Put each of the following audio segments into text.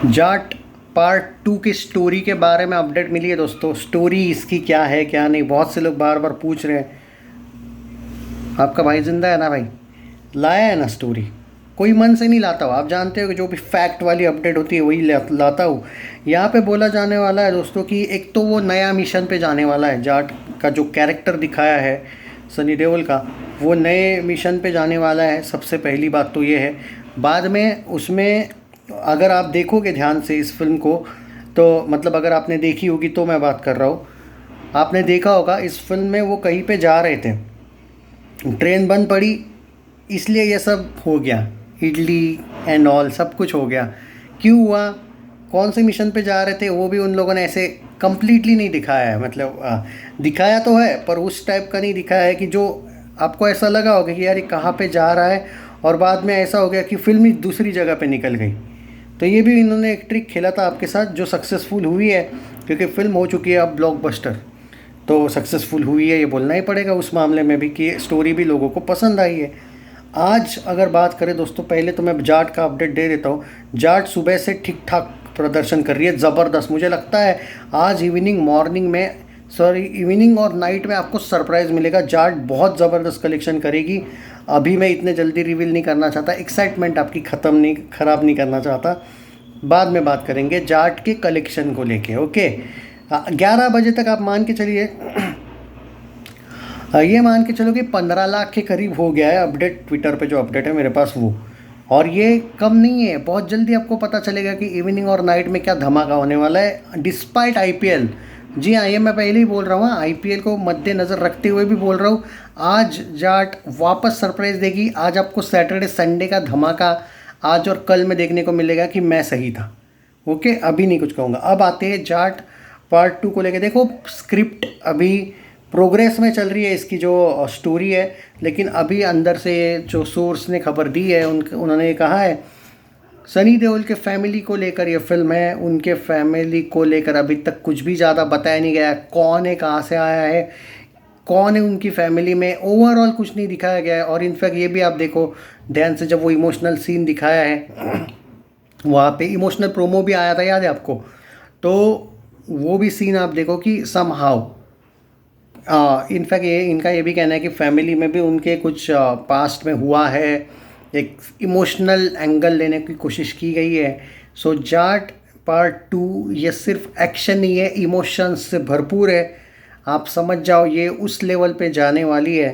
Jat part 2 की story के बारे में अपडेट मिली है दोस्तों। स्टोरी इसकी क्या है क्या नहीं, बहुत से लोग बार बार पूछ रहे हैं। आपका भाई जिंदा है ना भाई, लाया है ना स्टोरी। कोई मन से नहीं लाता हो, आप जानते हो कि जो भी फैक्ट वाली अपडेट होती है वही लाता हूँ। यहाँ पे बोला जाने वाला है दोस्तों कि एक तो वो नया मिशन पे जाने वाला है। जाट का जो कैरेक्टर दिखाया है सनी देओल का, वो नए मिशन पे जाने वाला है। सबसे पहली बात तो ये है। बाद में उसमें अगर आप देखोगे ध्यान से इस फिल्म को, तो मतलब अगर आपने देखी होगी तो मैं बात कर रहा हूँ, आपने देखा होगा इस फिल्म में वो कहीं पे जा रहे थे, ट्रेन बंद पड़ी, इसलिए ये सब हो गया। इडली एंड ऑल सब कुछ हो गया। क्यों हुआ, कौन से मिशन पे जा रहे थे, वो भी उन लोगों ने ऐसे कंप्लीटली नहीं दिखाया है। मतलब दिखाया तो है पर उस टाइप का नहीं दिखाया है कि जो आपको ऐसा लगा होगा कि यार ये कहाँ पे जा रहा है, और बाद में ऐसा हो गया कि फिल्म ही दूसरी जगह पे निकल गई। तो ये भी इन्होंने एक ट्रिक खेला था आपके साथ, जो सक्सेसफुल हुई है, क्योंकि फिल्म हो चुकी है अब ब्लॉकबस्टर। तो सक्सेसफुल हुई है ये बोलना ही पड़ेगा उस मामले में भी कि स्टोरी भी लोगों को पसंद आई है। आज अगर बात करें दोस्तों, पहले तो मैं जाट का अपडेट दे देता हूँ। जाट सुबह से ठीक ठाक प्रदर्शन कर रही है, ज़बरदस्त। मुझे लगता है आज इवनिंग और नाइट में आपको सरप्राइज़ मिलेगा। जाट बहुत ज़बरदस्त कलेक्शन करेगी। अभी मैं इतने जल्दी रिवील नहीं करना चाहता, एक्साइटमेंट आपकी ख़राब नहीं करना चाहता। बाद में बात करेंगे जाट के कलेक्शन को लेके। ओके, 11 बजे तक आप मान के चलिए, ये मान के चलो कि 15 लाख के करीब हो गया है अपडेट। ट्विटर पे जो अपडेट है मेरे पास वो, और ये कम नहीं है। बहुत जल्दी आपको पता चलेगा कि इवनिंग और नाइट में क्या धमाका होने वाला है डिस्पाइट आईपीएल। जी हाँ, ये मैं पहले ही बोल रहा हूँ, आईपीएल को मद्देनज़र रखते हुए भी बोल रहा हूँ। आज जाट वापस सरप्राइज़ देगी। आज आपको सैटरडे संडे का धमाका आज और कल में देखने को मिलेगा कि मैं सही था। ओके, अभी नहीं कुछ कहूँगा। अब आते हैं जाट पार्ट 2 को लेके। देखो, स्क्रिप्ट अभी प्रोग्रेस में चल रही है इसकी जो स्टोरी है, लेकिन अभी अंदर से जो सोर्स ने खबर दी है उन्होंने कहा है सनी देओल के फैमिली को लेकर ये फिल्म है। उनके फैमिली को लेकर अभी तक कुछ भी ज़्यादा बताया नहीं गया। कौन है, कहाँ से आया है, कौन है उनकी फैमिली में, ओवरऑल कुछ नहीं दिखाया गया है। और इनफैक्ट ये भी आप देखो ध्यान से, जब वो इमोशनल सीन दिखाया है वहाँ पे इमोशनल प्रोमो भी आया था, याद है आपको? तो वो भी सीन आप देखो कि सम हाउ, इनफैक्ट ये इनका ये भी कहना है कि फैमिली में भी उनके कुछ पास्ट में हुआ है। एक इमोशनल एंगल लेने की कोशिश की गई है। सो जाट पार्ट 2 ये सिर्फ एक्शन नहीं है, इमोशंस से भरपूर है। आप समझ जाओ ये उस लेवल पे जाने वाली है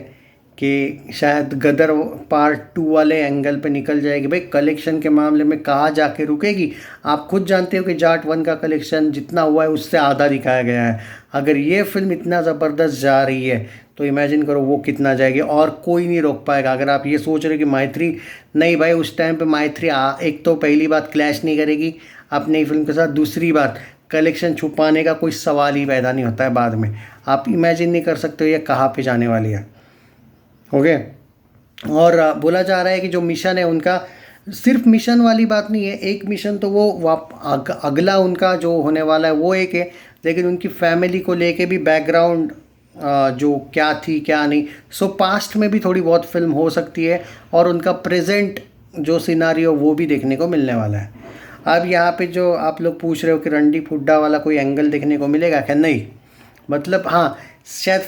कि शायद गदर पार्ट 2 वाले एंगल पे निकल जाएगी। भाई कलेक्शन के मामले में कहाँ जाके रुकेगी? आप खुद जानते हो कि जाट 1 का कलेक्शन जितना हुआ है उससे आधा दिखाया गया है। अगर ये फिल्म इतना ज़बरदस्त जा रही है तो इमेजिन करो वो कितना जाएगी, और कोई नहीं रोक पाएगा। अगर आप ये सोच रहे हो कि माइथ्री, नहीं भाई, उस टाइम पे माइथ्री एक तो पहली बात क्लैश नहीं करेगी अपनी फिल्म के साथ, दूसरी बात कलेक्शन छुपाने का कोई सवाल ही पैदा नहीं होता है बाद में। आप इमेजिन नहीं कर सकते हो ये कहाँ पे जाने वाली है। ओके, और बोला जा रहा है कि जो मिशन है उनका सिर्फ मिशन वाली बात नहीं है। एक मिशन तो वो अगला उनका जो होने वाला है वो एक है, लेकिन उनकी फैमिली को लेके भी बैकग्राउंड जो क्या थी क्या नहीं, सो पास्ट में भी थोड़ी बहुत फिल्म हो सकती है, और उनका प्रेजेंट जो सिनारियो वो भी देखने को मिलने वाला है। अब यहाँ पे जो आप लोग पूछ रहे हो कि रंडी फुड्डा वाला कोई एंगल देखने को मिलेगा क्या, नहीं। मतलब हाँ, शायद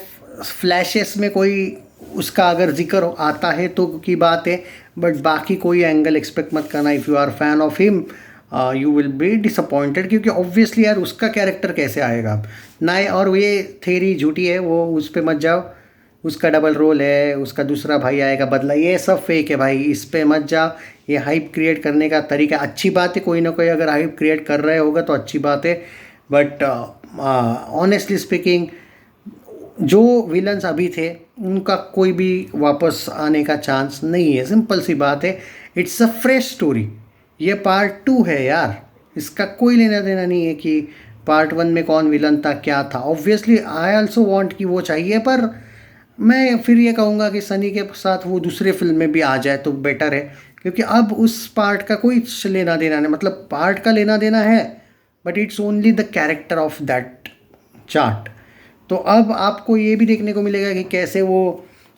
फ्लैशेस में कोई उसका अगर जिक्र आता है तो की बात है, बट बाकी कोई एंगल एक्सपेक्ट मत करना। If you are fan of him you will be disappointed, क्योंकि ऑब्वियसली यार उसका कैरेक्टर कैसे आएगा आप ना। और ये थेरी झूठी है, वो उस पर मत जाओ। उसका डबल रोल है, उसका दूसरा भाई आएगा बदला, ये सब फेक है भाई, इस पे मत जाओ। ये हाइप क्रिएट करने का तरीका अच्छी बात है, कोई ना कोई अगर हाइप क्रिएट कर रहे होगा तो अच्छी बात है, बट ऑनेस्टली स्पीकिंग जो विलन्स अभी थे उनका कोई भी वापस आने का चांस नहीं है। सिंपल सी बात है, इट्स अ फ्रेश स्टोरी। ये पार्ट 2 है यार, इसका कोई लेना देना नहीं है कि पार्ट 1 में कौन विलन था क्या था। ऑब्वियसली आई आल्सो वांट कि वो चाहिए, पर मैं फिर ये कहूँगा कि सनी के साथ वो दूसरे फिल्म में भी आ जाए तो बेटर है, क्योंकि अब उस पार्ट का कोई लेना देना नहीं। मतलब पार्ट का लेना देना है, but it's only the character of that chart. तो अब आपको ये भी देखने को मिलेगा कि कैसे वो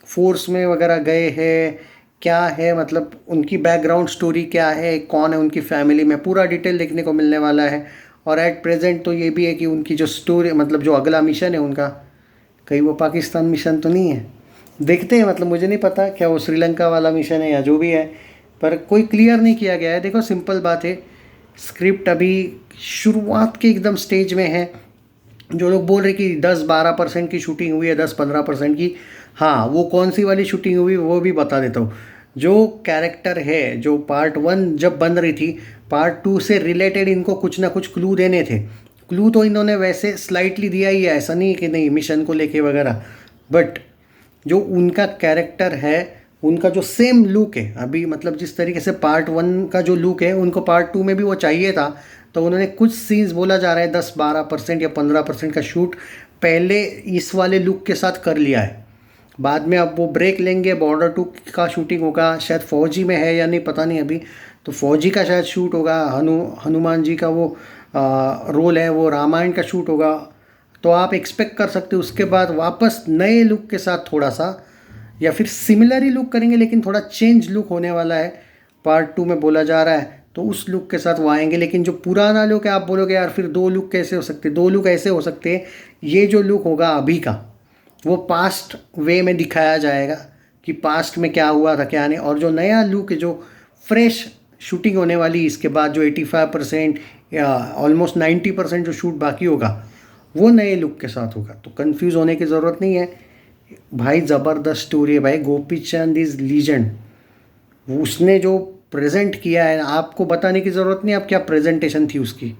फोर्स में वगैरह गए हैं, क्या है, मतलब उनकी बैकग्राउंड स्टोरी क्या है, कौन है उनकी फैमिली में, पूरा डिटेल देखने को मिलने वाला है। और एट प्रेजेंट तो ये भी है कि उनकी जो स्टोरी, मतलब जो अगला मिशन है उनका, कहीं वो पाकिस्तान मिशन तो नहीं है। देखते हैं, मतलब मुझे नहीं पता क्या वो श्रीलंका वाला मिशन है या जो भी है, पर कोई क्लियर नहीं किया गया है। देखो सिंपल बात है, स्क्रिप्ट अभी शुरुआत के एकदम स्टेज में है। जो लोग बोल रहे कि 10-12% की शूटिंग हुई है, 10-15% की, हाँ वो कौन सी वाली शूटिंग हुई वो भी बता देता हूँ। जो कैरेक्टर है, जो पार्ट 1 जब बन रही थी, पार्ट 2 से रिलेटेड इनको कुछ ना कुछ क्लू देने थे। क्लू तो इन्होंने वैसे स्लाइटली दिया ही है, ऐसा नहीं कि नहीं मिशन को लेके वगैरह, बट जो उनका कैरेक्टर है, उनका जो सेम लुक है अभी, मतलब जिस तरीके से पार्ट 1 का जो लुक है उनको पार्ट 2 में भी वो चाहिए था। तो उन्होंने कुछ सीन्स, बोला जा रहा है 10-12% या 15% का शूट पहले इस वाले लुक के साथ कर लिया है। बाद में अब वो ब्रेक लेंगे, बॉर्डर 2 का शूटिंग होगा, शायद फौजी में है या नहीं पता नहीं अभी। तो फौजी का शायद शूट होगा, हनुमान जी का वो रोल है, वो रामायण का शूट होगा। तो आप एक्सपेक्ट कर सकते हो उसके बाद वापस नए लुक के साथ थोड़ा सा, या फिर सिमिलर ही लुक करेंगे लेकिन थोड़ा चेंज लुक होने वाला है पार्ट 2 में बोला जा रहा है। तो उस लुक के साथ वो आएंगे, लेकिन जो पुराना लुक है, आप बोलोगे यार फिर दो लुक कैसे हो सकते, दो लुक ऐसे हो सकते हैं, ये जो लुक होगा अभी का वो पास्ट वे में दिखाया जाएगा कि पास्ट में क्या हुआ था क्या नहीं। और जो नया लुक है, जो फ्रेश शूटिंग होने वाली इसके बाद, जो 85% या ऑलमोस्ट 90% जो शूट बाकी होगा, वो नए लुक के साथ होगा। तो कंफ्यूज होने की ज़रूरत नहीं है भाई, ज़बरदस्त स्टोरी है भाई। गोपी चंद इज़ लीजेंड, उसने जो प्रेजेंट किया है आपको बताने की ज़रूरत नहीं, आप क्या प्रेजेंटेशन थी उसकी।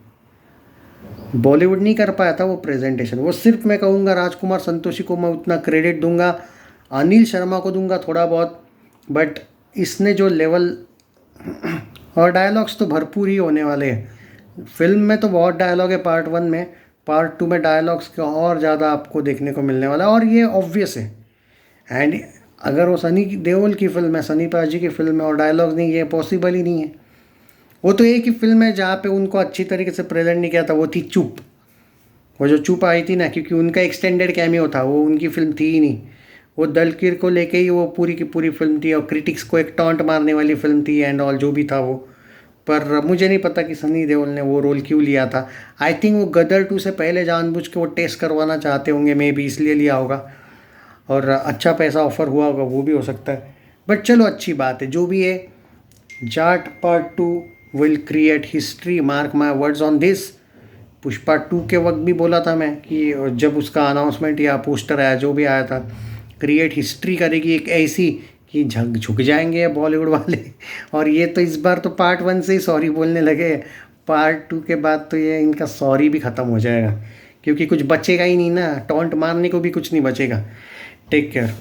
बॉलीवुड नहीं कर पाया था वो प्रेजेंटेशन। वो सिर्फ मैं कहूँगा राजकुमार संतोषी को मैं उतना क्रेडिट दूंगा, अनिल शर्मा को दूंगा थोड़ा बहुत, बट इसने जो लेवल और डायलॉग्स तो भरपूर ही होने वाले हैं। फिल्म में तो बहुत डायलॉग है पार्ट 1 में, पार्ट 2 में डायलॉग्स का और ज़्यादा आपको देखने को मिलने वाला है, और ये ऑब्वियस है। एंड अगर वो सनी देओल की फिल्म है, सनी पाजी की फिल्म है और डायलॉग्स नहीं, ये पॉसिबल ही नहीं है। वो तो एक ही फिल्म है जहाँ पे उनको अच्छी तरीके से प्रेजेंट नहीं किया था, वो थी चुप। वो जो चुप आई थी ना, क्योंकि उनका एक्सटेंडेड कैमियो था, वो उनकी फिल्म थी ही नहीं। वो दलकीर को लेके ही वो पूरी की पूरी फिल्म थी, और क्रिटिक्स को एक टॉन्ट मारने वाली फिल्म थी एंड ऑल जो भी था वो। पर मुझे नहीं पता कि सनी देओल ने वो रोल क्यों लिया था। आई थिंक वो गदर 2 से पहले जानबूझ के वो टेस्ट करवाना चाहते होंगे, मे बी इसलिए लिया होगा, और अच्छा पैसा ऑफर हुआ होगा, वो भी हो सकता है। बट चलो अच्छी बात है जो भी है। Jat part 2 will create history, mark my words on this. Pushpa 2 के वक्त भी बोला था मैं कि जब उसका अनाउंसमेंट या पोस्टर आया, जो भी आया था, क्रिएट हिस्ट्री करेगी एक ऐसी कि झक झुक जाएंगे बॉलीवुड वाले। और ये तो इस बार तो पार्ट 1 से ही सॉरी बोलने लगे, पार्ट 2 के बाद तो ये इनका सॉरी भी ख़त्म हो जाएगा, क्योंकि कुछ बचेगा ही नहीं ना, टॉन्ट मारने को भी कुछ नहीं बचेगा। Take care.